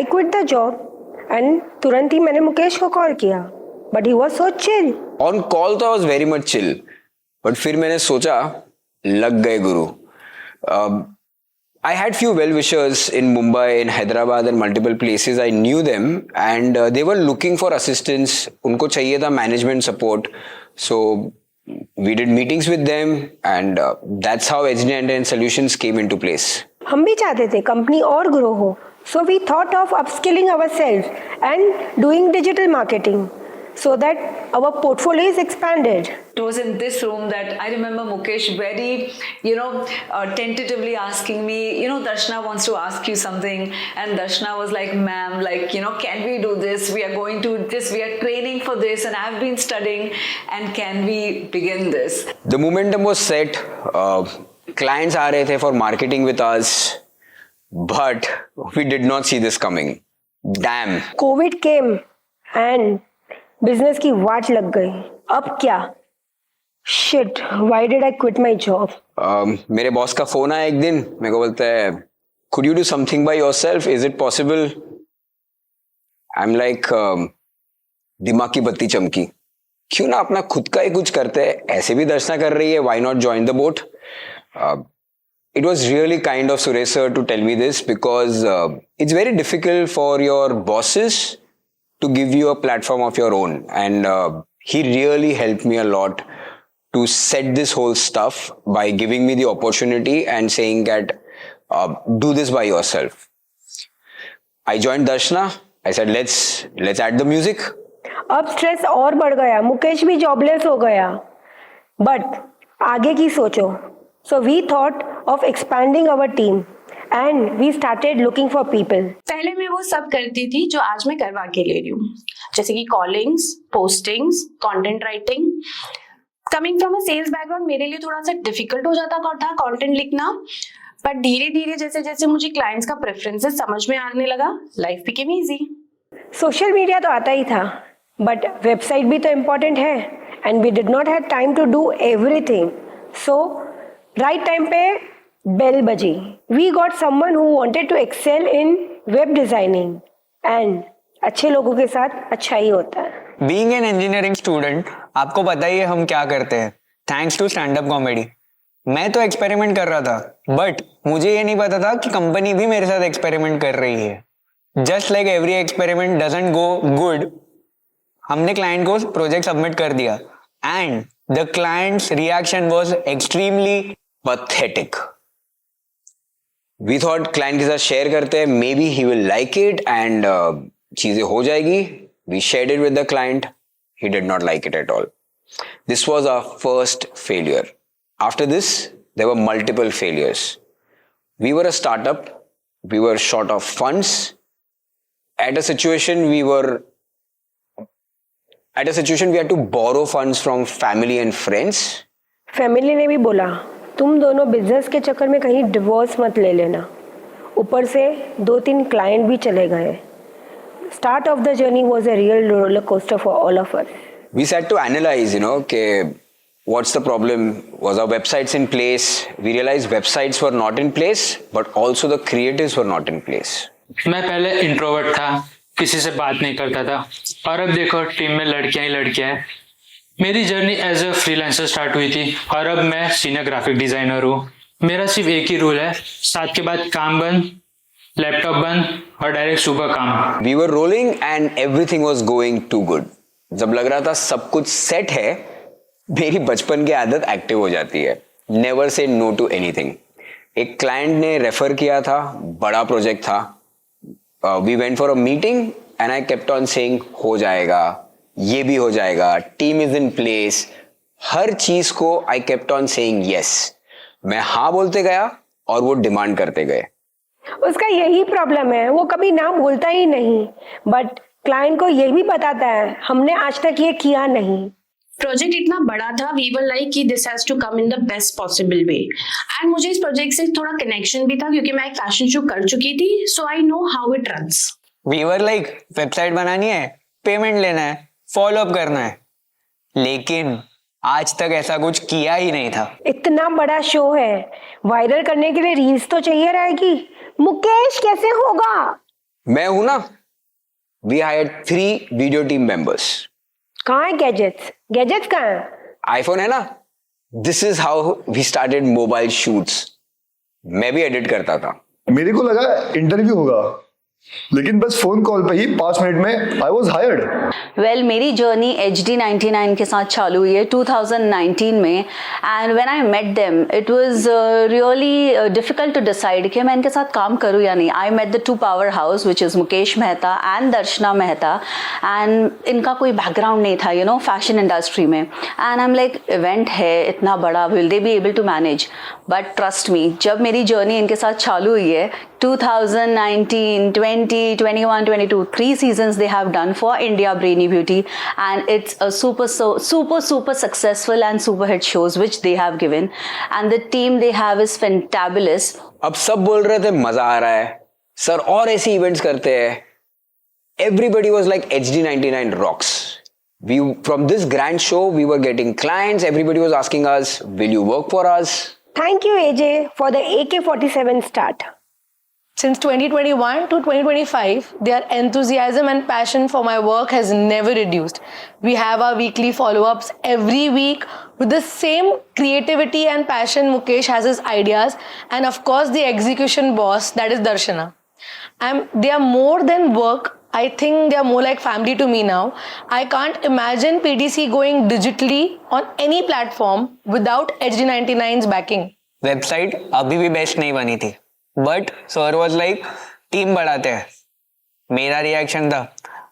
I quit the job and तुरंत ही मैंने मुकेश को कॉल किया, but he was so chill. On call तो I was very much chill, but फिर मैंने सोचा लग गए गुरु. I had few well-wishers in Mumbai, in Hyderabad and multiple places. I knew them and they were looking for assistance. उनको चाहिए था management support. So we did meetings with them and that's how HDN Solutions came into place. हम भी चाहते थे company और grow हो, so we thought of upskilling ourselves and doing digital marketing so that our portfolio is expanded. It was in this room that I remember Mukesh very, tentatively asking me, Darshana wants to ask you something, and Darshana was like, ma'am, can we do this? We are going to this, we are training for this, and I've been studying, and can we begin this? The momentum was set. Clients aa rahe the for marketing with us, but we did not see this coming. Damn. COVID came and business की वाट लग गई. अब क्या? Shit, why did I quit my job? मेरे boss का phone आया एक दिन, मेरे को बोलता है could you do something by yourself, is it possible? I am like दिमाग की बत्ती चमकी, क्यों ना अपना खुद का ही कुछ करते हैं, ऐसे भी दर्शना कर रही है, why not join the boat. It was really kind of Suresh sir to tell me this because it's very difficult for your bosses to give you a platform of your own, and he really helped me a lot to set this whole stuff by giving me the opportunity and saying that do this by yourself. I joined Darshana. I said let's add the music. अब stress और बढ़ गया, मुकेश भी jobless हो गया, but आगे की सोचो. So we thought of expanding our team and we started looking for people. पहले मैं वो सब करती थी जो आज मैं करवा के ले रही हूँ, जैसे कि callings, postings, content writing. Coming from a sales background मेरे लिए थोड़ा सा डिफिकल्ट हो जाता था कंटेंट लिखना, बट धीरे धीरे जैसे जैसे मुझे क्लाइंट्स का प्रेफरेंसेस समझ में आने लगा, life became easy. Social media तो आता ही था, बट वेबसाइट भी तो इम्पोर्टेंट है and we did not have time to do everything. So right time पे बेल बजी. We got someone who wanted to excel in web designing, and अच्छे लोगों के साथ अच्छा ही होता है. बीइंग एन इंजीनियरिंग स्टूडेंट, आपको पता ही है हम क्या करते हैं. Thanks to stand up comedy मैं तो एक्सपेरिमेंट कर रहा था, बट मुझे ये नहीं पता था कि कंपनी भी मेरे साथ एक्सपेरिमेंट कर रही है. Just like every experiment doesn't go good, हमने क्लाइंट को प्रोजेक्ट सबमिट कर दिया and the clients reaction was extremely pathetic. We thought client के साथ share करते हैं, maybe he will like it and चीजें हो जाएगी. We shared it with the client. He did not like it at all. This was our first failure. After this, there were multiple failures. We were a startup. We were short of funds. At a situation we had to borrow funds from family and friends. Family ने भी बोला तुम दोनों business के चक्कर में कहीं divorce मत ले लेना. ऊपर से 2-3 क्लाइंट भी चले गए. Start of the journey was a real roller coaster for all of us. We had to analyze, what's the problem? Was our websites in place? We realized websites were not in place, but also the creatives were not in place. मैं पहले introvert था, किसी से बात नहीं करता था, और अब देखो टीम में लड़कियां ही लड़कियां हैं. मेरी journey as a freelancer start हुई थी और अब मैं सीनियर ग्राफिक डिजाइनर हूँ. मेरा सिर्फ एक ही रूल है, 7 के बाद काम बंद, लैपटॉप बंद और डायरेक्ट सुबह काम. We were rolling and everything was going too good. जब लग रहा था सब कुछ सेट है, मेरी बचपन की आदत एक्टिव हो जाती है. Never say no to anything. एक क्लाइंट ने रेफर किया था, बड़ा प्रोजेक्ट था. We went for a meeting and I kept on saying हो जाएगा, ये भी हो जाएगा, टीम इज इन प्लेस. हर चीज को I kept on saying yes. मैं हाँ बोलते गया और वो डिमांड करते गए. उसका यही प्रॉब्लम है, वो कभी ना बोलता ही नहीं, बट क्लाइंट को ये भी बताता है हमने आज तक ये किया नहीं. प्रोजेक्ट इतना बड़ा था, वी वर लाइक कि this has to come in the best possible way. And मुझे इस प्रोजेक्ट से थोड़ा कनेक्शन भी था क्योंकि मैं एक फैशन शो कर चुकी थी, so I know how it runs. We were like website बनानी है, पेमेंट लेना है, फॉलो अप करना है, लेकिन आज तक ऐसा कुछ किया ही नहीं था. इतना बड़ा शो है, वायरल करने के लिए रील्स तो चाहिए रहेगी. मुकेश कैसे होगा? मैं हूं ना, we hired 3 video team members. कहाँ है गैजेट्स कहाँ है? आईफोन है ना, this is how we started mobile shoots. मैं भी एडिट करता था. मेरे को लगा इंटरव्यू होगा, लेकिन बस फोन कॉल पे ही 5 मिनट में आई वॉज हायर्ड. वेल मेरी जर्नी HD99 के साथ चालू हुई है 2019 में. And when I met them it was really difficult to decide कि मैं इनके साथ काम करूँ या नहीं. I met the 2 powerhouse which is Mukesh Mehta and Darshana Mehta. And इनका कोई बैकग्राउंड नहीं था यू नो फैशन इंडस्ट्री में. And I am like event है इतना बड़ा, will they be able to manage? But trust me, जब मेरी जर्नी इनके साथ चालू हुई है 2019, 20, 21, 22, 3 seasons they have done for India Brainy Beauty, and it's a super successful and super hit shows which they have given, and the team they have is fantabulous. अब सब बोल रहे थे मजा आ रहा है सर, और ऐसे इवेंट्स करते हैं. Everybody was like HD99 rocks. From this grand show we were getting clients. Everybody was asking us, will you work for us? Thank you AJ for the AK-47 start. Since 2021 to 2025, their enthusiasm and passion for my work has never reduced. We have our weekly follow-ups every week with the same creativity and passion. Mukesh has his ideas, and of course the execution boss, that is Darshana. They are more than work. I think they are more like family to me now. I can't imagine PDC going digitally on any platform without HD99's backing. Website अभी भी best नहीं बनी थी, but sir was like team बढ़ाते हैं. मेरा reaction था,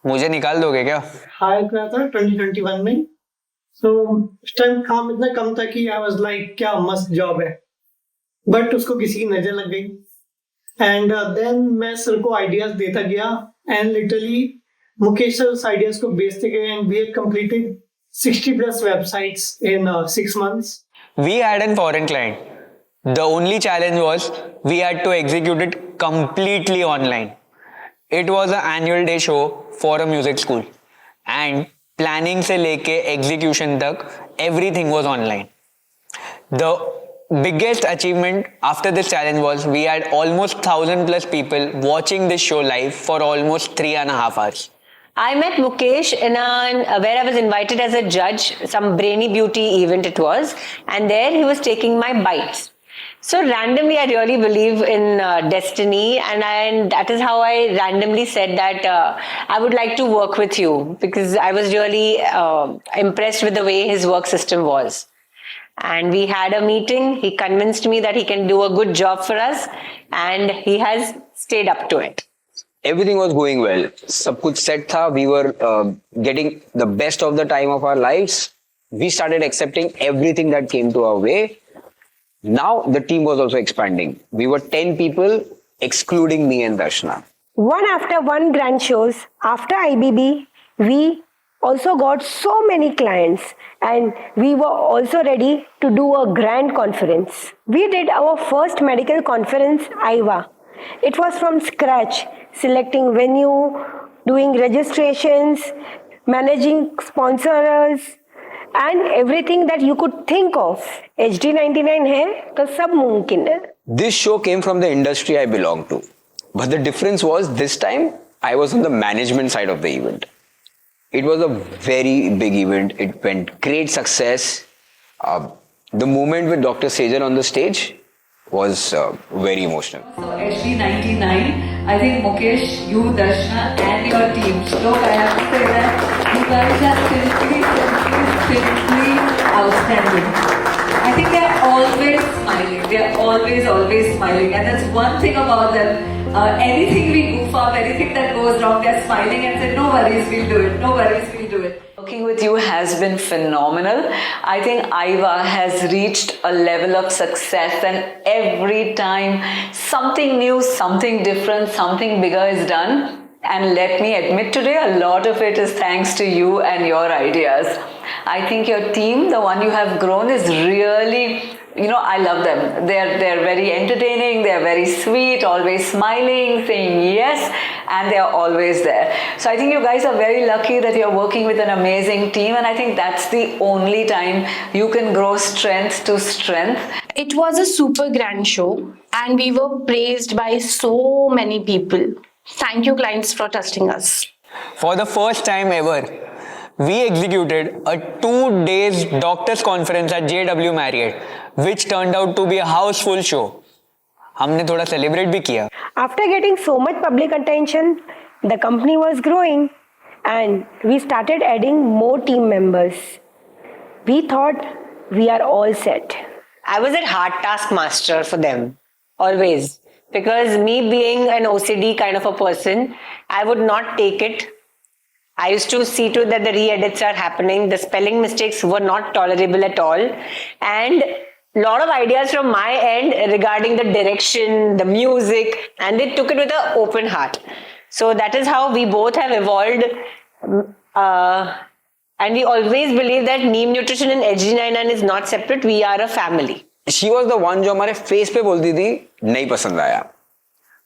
मुझे निकाल दोगे क्या? हायर करा था 2021 में. सो उस टाइम काम इतना कम था कि आई वाज लाइक क्या मस्त जॉब है, बट उसको किसी की नजर लग गई. एंड देन मैं सर को आइडियाज देता गया, एंड लिटरली मुकेश सर उस आइडियाज को बेचते गए, and we have completed 60+ websites in 6 months. We had a foreign client. The only challenge was we had to execute it completely online. It was an annual day show for a music school, and planning से लेके execution तक everything was online. The biggest achievement after this challenge was we had almost 1,000+ people watching this show live for almost 3.5 hours. I met Mukesh in where I was invited as a judge, some Brainy Beauty event it was, and there he was taking my bites. So randomly, I really believe in destiny, and that is how I randomly said that I would like to work with you, because I was really impressed with the way his work system was. And we had a meeting. He convinced me that he can do a good job for us, and he has stayed up to it. Everything was going well. सब कुछ set था. We were getting the best of the time of our lives. We started accepting everything that came to our way. Now the team was also expanding. We were 10 people, excluding me and Darshana. One after one grand shows. After IBB, we also got so many clients, and we were also ready to do a grand conference. We did our first medical conference, IVA. It was from scratch, selecting venue, doing registrations, managing sponsors, and everything that you could think of. HD99 है तो सब मुमकिन है. This show came from the industry I belong to. But the difference was this time I was on the management side of the event. It was a very big event. It went great success. The moment with Dr. Sejal on the stage was very emotional. So HD99, I think Mukesh, you, Darshana, and your team. Look, I have to say that you guys are simply outstanding. I think they're always smiling. They're always smiling, and that's one thing about them. Anything we goof up, anything that goes wrong, they're smiling and say, "No worries, we'll do it. No worries, we'll do it." Working with you has been phenomenal. I think IVA has reached a level of success, and every time something new, something different, something bigger is done. And let me admit today, a lot of it is thanks to you and your ideas. I think your team, the one you have grown, is really, I love them. They're very entertaining, they're very sweet, always smiling, saying yes, and they're always there. So I think you guys are very lucky that you're working with an amazing team, and I think that's the only time you can grow strength to strength. It was a super grand show, and we were praised by so many people. Thank you, clients, for trusting us. For the first time ever, we executed a 2 days doctors conference at JW Marriott, which turned out to be a houseful show. हमने थोड़ा celebrate भी किया. After getting so much public attention, the company was growing and we started adding more team members. We thought we are all set. I was a hard task master for them, always. Because me being an OCD kind of a person, I would not take it. I used to see to that the re-edits are happening. The spelling mistakes were not tolerable at all. And a lot of ideas from my end regarding the direction, the music, and they took it with an open heart. So that is how we both have evolved. And we always believe that Neem Nutrition and HG99 is not separate. We are a family. She was the one जो हमारे face पे बोलती थी नहीं पसंद आया,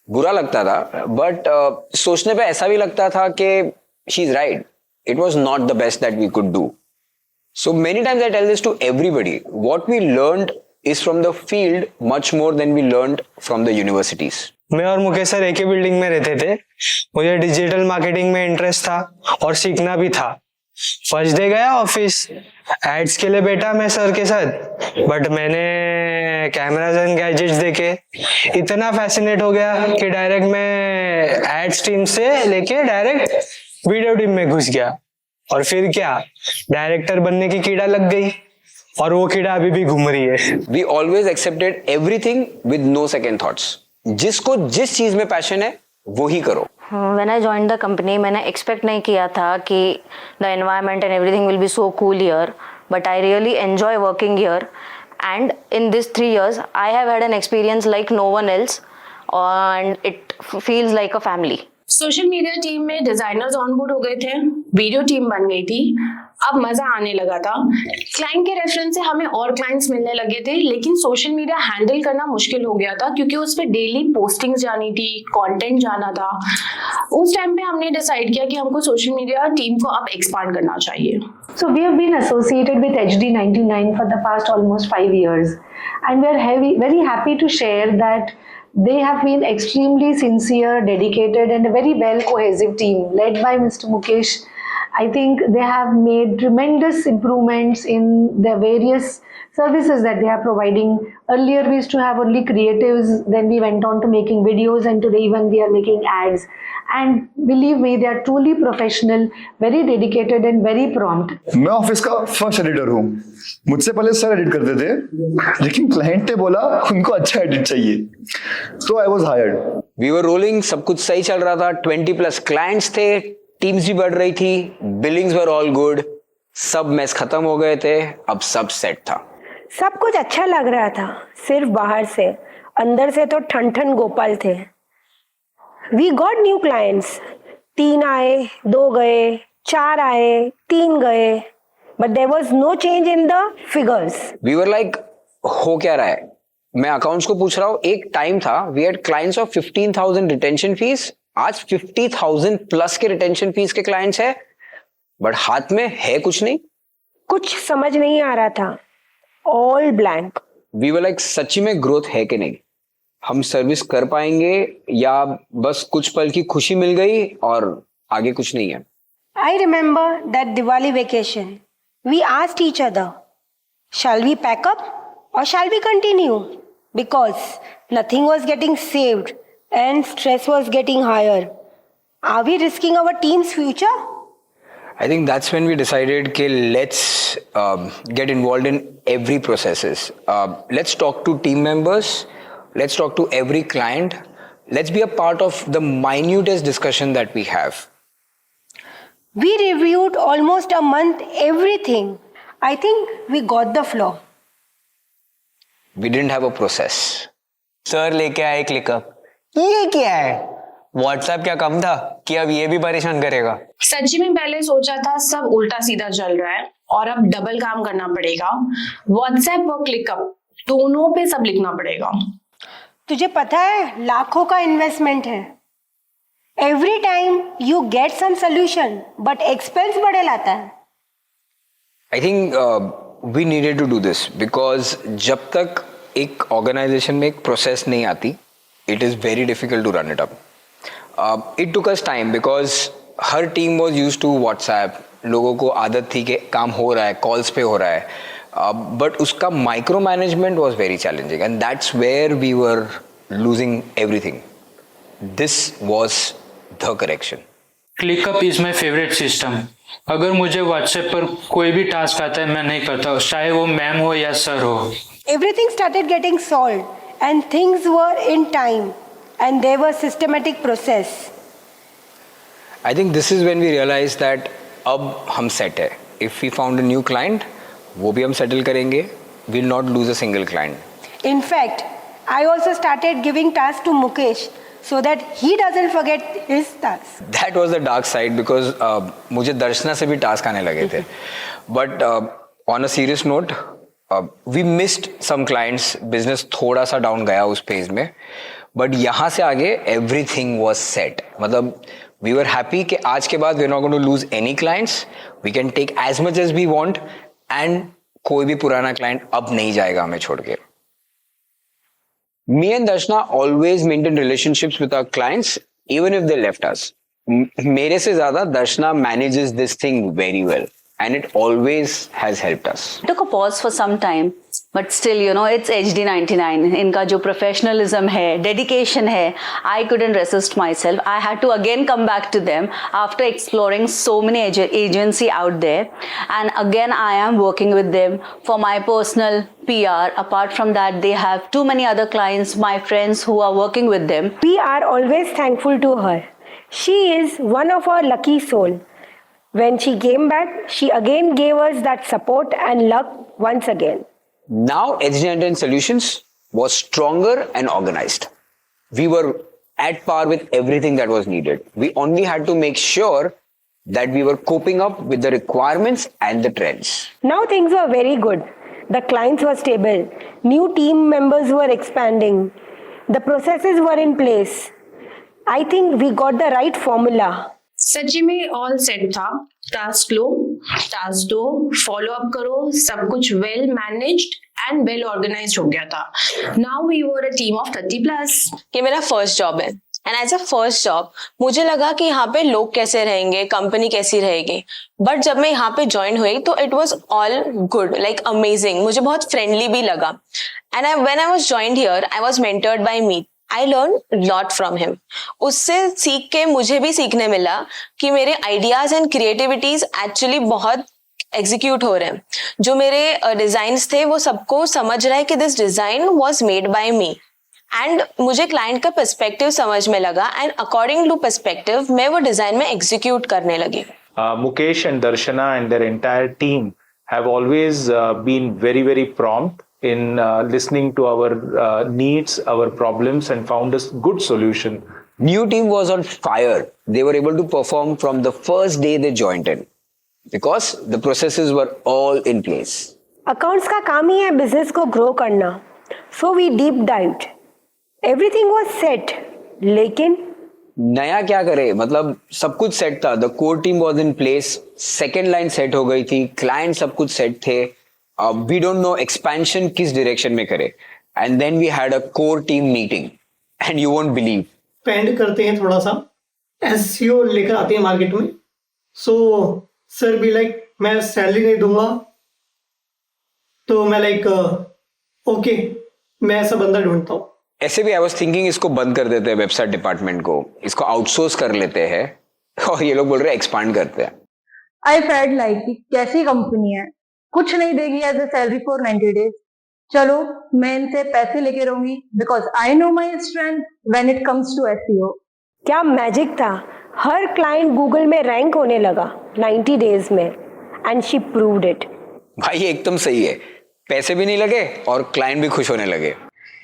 बुरा लगता था, बट सोचने पे ऐसा भी लगता था कि she is right, it was not the best that we could do. So many times I tell this to everybody, what we learned is from the field much more than we learned from the universities. मैं और Mukesh sir एक ही building में रहते थे. मुझे digital marketing में interest था और सीखना भी था. फर्स्ट डे गया ऑफिस, एड्स के लिए बैठा मैं सर के साथ, बट मैंने कैमराज एंड गैजेट्स देखे इतना फैसिनेट हो गया कि डायरेक्ट मैं एड्स टीम से लेके डायरेक्ट वीडियो टीम में घुस गया. और फिर क्या, डायरेक्टर बनने की कीड़ा लग गई और वो कीड़ा अभी भी घूम रही है. We always accepted everything with no second thoughts. जिसको जिस चीज में पैशन है वो ही करो. When I joined the company, मैंने expect नहीं किया था कि the environment and everything will be so cool here, but I really enjoy working here. And in these 3 years, I have had an experience like no one else, and it feels like a family. Social media team में designers onboard हो गए थे, video team बन गई थी, अब मजा आने लगा था. क्लाइंट के रेफरेंस से हमें और क्लाइंट्स मिलने लगे थे, लेकिन सोशल मीडिया हैंडल करना मुश्किल हो गया था क्योंकि उस पर डेली पोस्टिंग्स जानी थी, कंटेंट जाना था. उस टाइम पे हमने डिसाइड किया कि हमको सोशल मीडिया टीम को अब एक्सपांड करना चाहिए. So we have been associated with HD99 for the past almost 5 years, and we are very happy to share that they have been extremely sincere, dedicated, and a very well cohesive team led by Mr. Mukesh. I think they have made tremendous improvements in the various services that they are providing. Earlier we used to have only creatives, then we went on to making videos, and today even we are making ads. And believe me, they are truly professional, very dedicated and very prompt. मैं office का first editor हूँ. मुझसे पहले sir edit करते थे, लेकिन client ने बोला उनको अच्छा एडिट चाहिए, so I was hired. We were rolling, सब कुछ सही चल रहा था. 20+ क्लाइंट्स थे, टीम्स भी बढ़ रही थी, बिलिंग्स वर ऑल गुड, सब मेस खत्म हो गए थे, अब सब सेट था. सब कुछ अच्छा लग रहा था, सिर्फ बाहर से, अंदर से तो ठन ठन गोपाल थे. वी गॉट न्यू क्लाइंट्स, 3 आए, 2 गए, 4 आए, 3 गए, but there was no change in the figures. We were like, हो क्या रहा है? मैं अकाउंट्स को पूछ रहा हूँ, एक टाइम था we had clients of 15,000 retention fees, आज 50,000 प्लस के रिटेंशन फीस के क्लाइंट्स है, बट हाथ में है कुछ नहीं. कुछ समझ नहीं आ रहा था, all blank. We were like, सच्ची में ग्रोथ है कि नहीं? हम सर्विस कर पाएंगे या बस कुछ पल की खुशी मिल गई और आगे कुछ नहीं है? I remember that Diwali vacation. We asked each other, shall we pack up or shall we continue? Because nothing was getting saved and stress was getting higher. Are we risking our team's future? I think that's when we decided कि let's get involved in every processes. Let's talk to team members. Let's talk to every client. Let's be a part of the minutest discussion that we have. We reviewed almost a month everything. I think we got the flow. We didn't have a process. Sir लेके आए ClickUp. ये क्या है? WhatsApp क्या कम था कि अब ये भी परेशान करेगा? सच्ची में पहले सोचा था सब उल्टा सीधा चल रहा है और अब डबल काम करना पड़ेगा. व्हाट्सएप और क्लिकअप दोनों पे सब लिखना पड़ेगा. तुझे पता है लाखों का इन्वेस्टमेंट है. Every time you get some solution but expense बढ़े लाता है. I think we needed to do this because जब तक एक ऑर्गेनाइजेशन में एक प्रोसेस नहीं आती, it is very difficult to run it up. It took us time because her team was used to WhatsApp. लोगों को आदत थी कि काम हो रहा है, कॉल्स पे हो रहा है, बट उसका micro management was very challenging and that's where we were losing everything. This was the correction. ClickUp is my favourite system. अगर मुझे व्हाट्सएप पर कोई भी टास्क आता है मैं नहीं करता, चाहे वो मैम हो या सर हो. Everything started getting solved and things were in time and there was systematic process. I think this is when we realized that अब हम सेट है. If we found a new client, वो भी हम settle करेंगे. We'll not lose a single client. In fact, I also started giving tasks to Mukesh so that he doesn't forget his tasks. That was the dark side because मुझे दर्शना से भी task आने लगे थे. But on a serious note, we missed some clients. Business थोड़ा सा down गया उस फेज में. But यहाँ से आगे everything was set. मतलब we were happy कि आज के बाद we're not going to lose any clients. We can take as much as we want and कोई भी पुराना client अब नहीं जाएगा हमें छोड़ के. Me and Darshna always maintain relationships with our clients even if they left us. मेरे से ज़्यादा Darshna manages this thing very well and it always has helped us. Took a pause for some time, but still, you know, it's HD99. इनका जो professionalism है, dedication है, I couldn't resist myself. I had to again come back to them after exploring so many agency out there. And again, I am working with them for my personal PR. Apart from that, they have too many other clients, my friends who are working with them. We are always thankful to her. She is one of our lucky soul. When she came back, she again gave us that support and luck once again. Now HD99 Solutions was stronger and organized. We were at par with everything that was needed. We only had to make sure that we were coping up with the requirements and the trends. Now things were very good. The clients were stable. New team members were expanding. The processes were in place. I think we got the right formula. सच्ची में all set था. Task लो, task दो, follow up करो, सब कुछ well managed and well organised हो गया था. Now we were a team of 30+. ये मेरा फर्स्ट जॉब है and as a first job मुझे लगा कि यहाँ पे लोग कैसे रहेंगे, कंपनी कैसी रहेगी. बट जब मैं यहाँ पे ज्वाइन हुई तो it was all good, like amazing. मुझे बहुत फ्रेंडली भी लगा. And when I was joined here I was mentored by Meet. I learned lot from him. उससे सीख के मुझे भी सीखने मिला कि मेरे आइडियाज एंड क्रिएटिविटीज एक्चुअली बहुत एग्जीक्यूट हो रहे हैं. जो मेरे डिजाइन्स थे वो सबको समझ रहा है कि this design was made by me. And मुझे क्लाइंट का पर्सपेक्टिव समझ में लगा एंड अकॉर्डिंग टू पर्सपेक्टिव मैं वो डिजाइन में एग्जीक्यूट करने लगी. Mukesh and Darshana and their entire team have always been very prompt in listening to our needs, our problems, and found a good solution. New team was on fire. They were able to perform from the first day they joined in because the processes were all in place. Accounts का काम ही है business को grow करना. So we deep dived. Everything was set. लेकिन नया क्या करे, मतलब सब कुछ सेट था. The core team was in place. Second line set हो गई थी. Client सब कुछ सेट थे. We don't know expansion किस direction में करे. And then we had a core team meeting. And you won't believe. Spend करते हैं थोड़ा सा. SEO लेकर आते हैं मार्केट में. So सर भी लाइक मैं सैलरी नहीं दूंगा. तो मैं लाइक ओके मैं ऐसा बंदा ढूंढता हूँ. ऐसे भी आई वॉज थिंकिंग इसको बंद कर देते हैं वेबसाइट डिपार्टमेंट को, इसको आउटसोर्स कर लेते हैं. और ये लोग बोल रहे हैं एक्सपांड करते हैं. आई फेल्ट लाइक कैसी कंपनी है, कुछ नहीं देगी as a salary for 90 days. चलो मैं इनसे पैसे लेके रहूंगी because I know my strength when it comes to SEO. क्या मैजिक था. हर क्लाइंट गूगल में रैंक होने लगा 90 days में एंड शी प्रूव्ड इट. भाई ये एकदम सही है. पैसे भी नहीं लगे और क्लाइंट भी खुश होने लगे.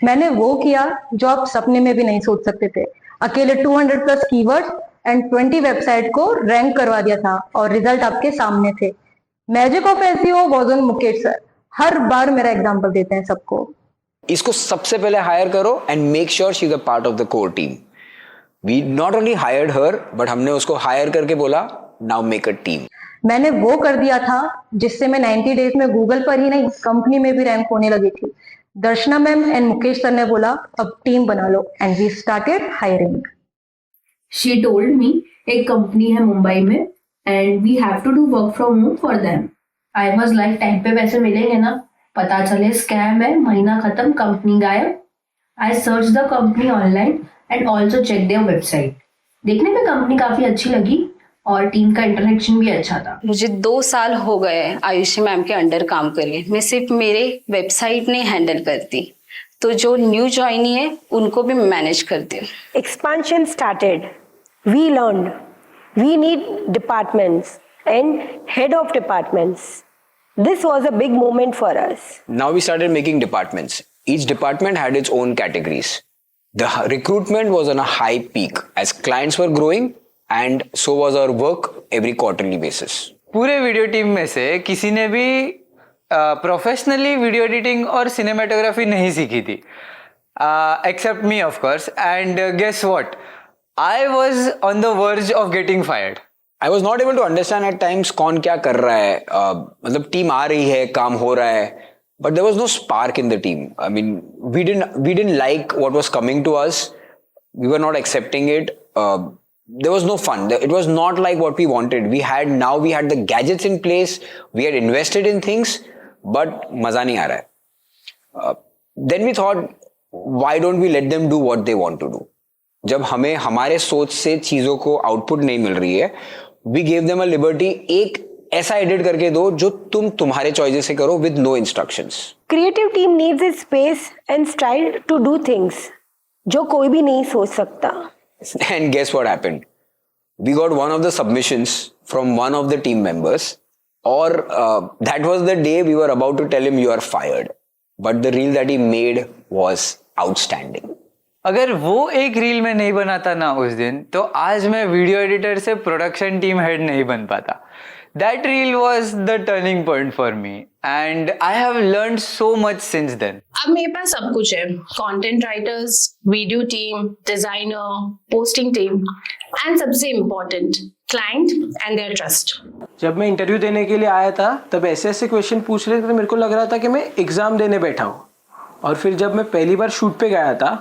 मैंने वो किया जो आप सपने में भी नहीं सोच सकते थे. अकेले 200+ कीवर्ड्स एंड 20 वेबसाइट को रैंक करवा दिया था और रिजल्ट आपके सामने थे. Magic of SEO was on Mukesh sir. हर बार मेरा एग्जांपल देते हैं सबको. इसको सबसे पहले हायर करो and make sure she is a part of the core team. We not only hired her but हमने उसको हायर करके बोला नाउ मेक अ टीम. मैंने वो कर दिया था जिससे मैं 90 days में गूगल पर ही नहीं कंपनी में भी रैंक होने लगी थी. Darshana ma'am and Mukesh sir ने बोला अब टीम बना लो and we started hiring. She told me एक कंपनी है मुंबई में and we have to do work from home for them. I was like time पे पैसे मिलेंगे ना, पता चले स्कैम है, महीना खत्म, कंपनी गायब. I search the company online and also check their website. देखने में कंपनी काफी अच्छी लगी और टीम का इंटरेक्शन भी अच्छा था. मुझे 2 साल हो गए आयुषी मैम के अंडर काम करिए. मैं सिर्फ मेरे वेबसाइट नहीं हैंडल करती, तो जो न्यू ज्वाइनी है उनको भी मैनेज करती हूँ. Expansion started. We learned. We need departments and head of departments. This was a big moment for us. Now we started making departments. Each department had its own categories. The recruitment was on a high peak as clients were growing, and so was our work every quarterly basis. पूरे video team में से किसी ने भी professionally video editing और cinematography नहीं सीखी थी, except me of course. And guess what, I was on the verge of getting fired. I was not able to understand at times कौन क्या कर रहा है. मतलब टीम आ रही है, काम हो रहा है, but there was no spark in the team. I mean, we didn't like what was coming to us. We were not accepting it. There was no fun. It was not like what we wanted. We had the gadgets in place. We had invested in things, but मजा नहीं आ रहा है. Then we thought, why don't we let them do what they want to do? जब हमें हमारे सोच से चीजों को आउटपुट नहीं मिल रही है, we gave them a liberty. एक ऐसा एडिट करके दो जो तुम तुम्हारे चॉइसेस से करो with no instructions. Creative team needs its space and style to do things जो कोई भी नहीं सोच सकता. And guess what happened? We got one of the submissions from one of the team members, or that was the day we were about to tell him you are fired. But the reel that he made was outstanding. अगर वो एक reel में नहीं बनाता ना उस दिन, तो आज मैं वीडियो एडिटर से प्रोडक्शन टीम हेड नहीं बन पाता. That reel was the turning point for me, and I have learned so much since then. अब मेरे पास सब कुछ है. Content writers, video team, designer, posting team and सबसे important client and their trust. जब मैं इंटरव्यू देने के लिए आया था तब ऐसे ऐसे क्वेश्चन पूछ रहे थे तो मेरे को लग रहा था कि मैं एग्जाम देने बैठा हूँ. और फिर जब मैं पहली बार शूट पे गया था,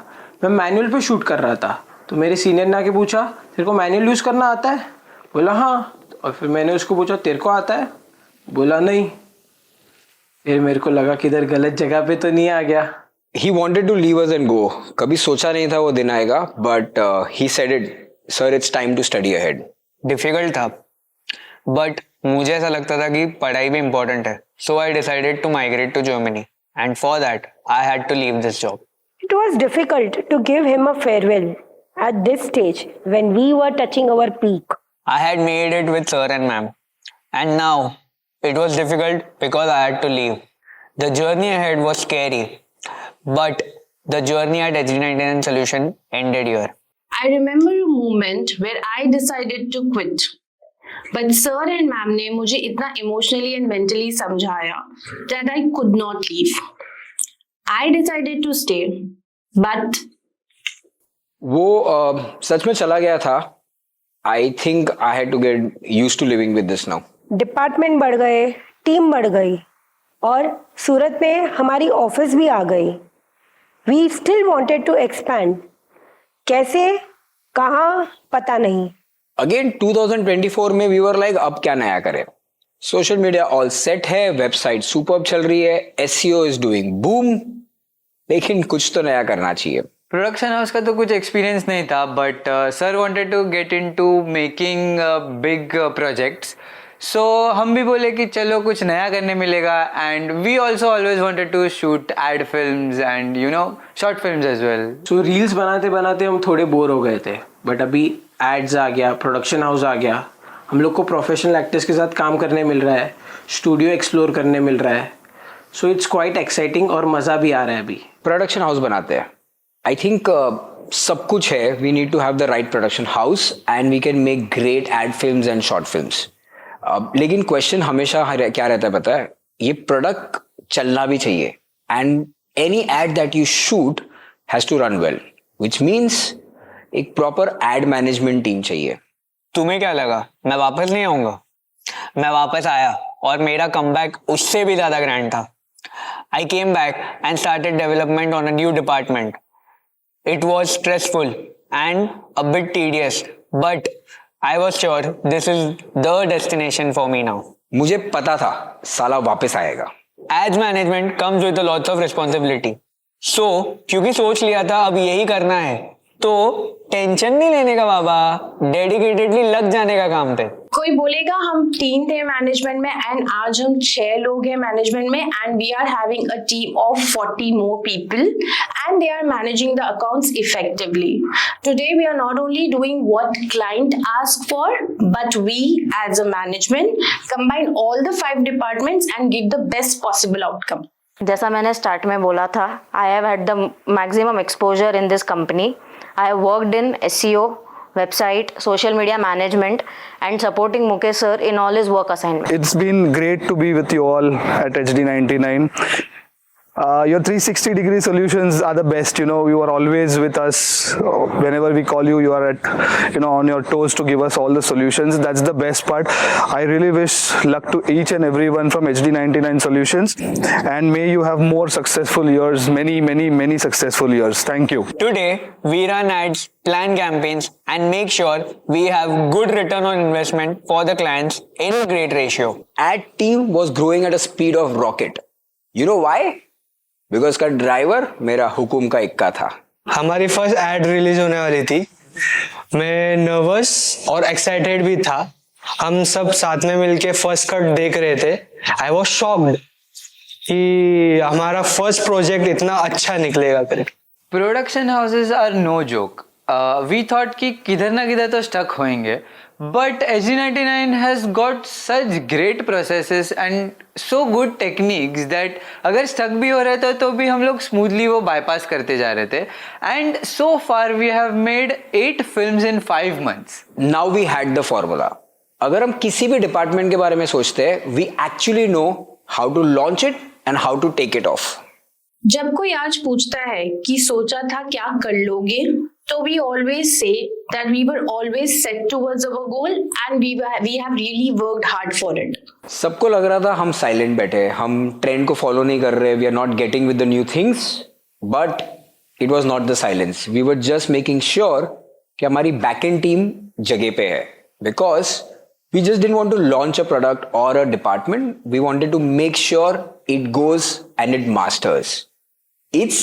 मैं मैनुअल पे शूट कर रहा था, तो मेरे सीनियर ने आके पूछा तेरे को मैनुअल यूज करना आता है? बोला हाँ. और फिर मैंने उसको पूछा तेरे को आता है? बोला नहीं. फिर मेरे को लगा कि इधर गलत जगह पे तो नहीं आ गया. He wanted to leave us and go. कभी सोचा नहीं था वो दिन आएगा, but he said it, sir, it's time to study ahead. Difficult था, बट मुझे ऐसा लगता था कि पढ़ाई भी इम्पोर्टेंट है. So I decided to migrate to Germany, and for that I had to leave this job. It was difficult to give him a farewell at this stage when we were touching our peak. I had made it with sir and ma'am, and now it was difficult because I had to leave. The journey ahead was scary, but the journey at HD99 Solution ended here. I remember a moment where I decided to quit. But sir and ma'am ने मुझे इतना emotionally and mentally समझाया that I could not leave. I decided to stay, but वो सच में चला गया था. I think I had to get used to living with this now. Department बढ़ गए, टीम बढ़ गई और सूरत में हमारी ऑफिस भी आ गई. We still wanted to expand. कैसे, कहाँ, पता नहीं. Again 2024 में we were like अब क्या नया करें. सोशल मीडिया ऑल सेट है, वेबसाइट सुपर्ब चल रही है, SEO इज डूइंग बूम, लेकिन कुछ तो नया करना चाहिए. प्रोडक्शन हाउस का तो कुछ एक्सपीरियंस नहीं था, but sir wanted to get into making big projects. So हम भी बोले कि चलो कुछ नया करने मिलेगा. And we also always wanted to shoot ad films and you know short films as well. So reels बनाते बनाते हम थोड़े बोर हो गए थे, बट अभी एड्स आ गया, प्रोडक्शन हाउस आ गया, हम लोग को प्रोफेशनल एक्टर्स के साथ काम करने मिल रहा है, स्टूडियो एक्सप्लोर करने मिल रहा है. सो इट्स क्वाइट एक्साइटिंग और मज़ा भी आ रहा है. अभी प्रोडक्शन हाउस बनाते हैं. आई थिंक सब कुछ है. We need to have the right production house and we can make great ad films and short films. लेकिन क्वेश्चन हमेशा क्या रहता है पता है, ये प्रोडक्ट चलना भी चाहिए. And any ad that you shoot has to run well, which means एक प्रॉपर एड मैनेजमेंट टीम चाहिए. तुम्हें क्या लगा मैं वापस नहीं आऊंगा? मैं वापस आया और मेरा कमबैक उससे भी ज्यादा ग्रैंड था. I came back and started development on a new department. It was stressful and a bit tedious, but I was sure this is the destination for me now. मुझे पता था साला वापस आएगा. As management comes with a lots of responsibility. So, क्योंकि सोच लिया था अब यही करना है, तो टेंशन नहीं लेने का बाबा, डेडिकेटेडली लग जाने का काम पे. कोई बोलेगा हम 3 थे मैनेजमेंट में एंड आज हम 6 लोग हैं मैनेजमेंट में and we are having a team of 40 more people and they are managing the accounts effectively. Today we are not only doing what client ask for but we as a management combine all the 5 departments and give the best possible outcome. जैसा मैंने start में बोला था, I have had the maximum exposure in this company. I have worked in SEO, website, social media management and supporting Mukesh sir in all his work assignments. It's been great to be with you all at HD99. Your 360-degree solutions are the best. You are always with us. Whenever we call you, you are on your toes to give us all the solutions. That's the best part. I really wish luck to each and everyone from HD99 Solutions, and may you have more successful years, many, many, many successful years. Thank you. Today, we run ads, plan campaigns, and make sure we have good return on investment for the clients in a great ratio. Ad team was growing at a speed of rocket. You know why? Because का driver मेरा हुकुम का इक्का था. हमारी first aid release होने वाली थी. मैं नर्वस और एक्साइटेड भी था. हम सब साथ में मिलके फर्स्ट कट देख रहे थे. आई वॉज शॉक्ड कि हमारा फर्स्ट प्रोजेक्ट इतना अच्छा निकलेगा करके. Production houses are no joke. We thought कि किधर ना किधर तो स्टक होएंगे, but HD99 has got such great processes and so good techniques that अगर स्टक भी हो रहे थे तो भी हम लोग स्मूथली वो बाईपास करते जा रहे थे. And so far we have made 8 films in 5 months. Now we had the formula. अगर हम किसी भी डिपार्टमेंट के बारे में सोचते हैं, we actually know how to launch it and how to take it off. जब कोई आज पूछता है कि सोचा था क्या कर लोगे, तो we always say that we were always set towards our goal and we have really worked hard for it. सबको लग रहा था हम साइलेंट बैठे, हम ट्रेंड को फॉलो नहीं कर रहे, we are not getting with the new things, but it was not the silence. We were just making sure कि हमारी बैकएंड टीम जगह पे है, because we just didn't want to launch a product or a department. We wanted to make sure it goes and it masters. It's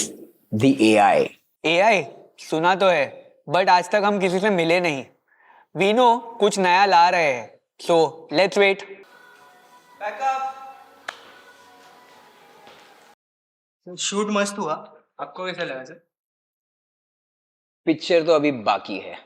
the AI. AI सुना तो है, but आज तक हम किसी से मिले नहीं. वी नो कुछ नया ला रहे हैं, सो लेट्स वेट. शूट मस्त हुआ. आपको कैसा लगा सर? पिक्चर तो अभी बाकी है.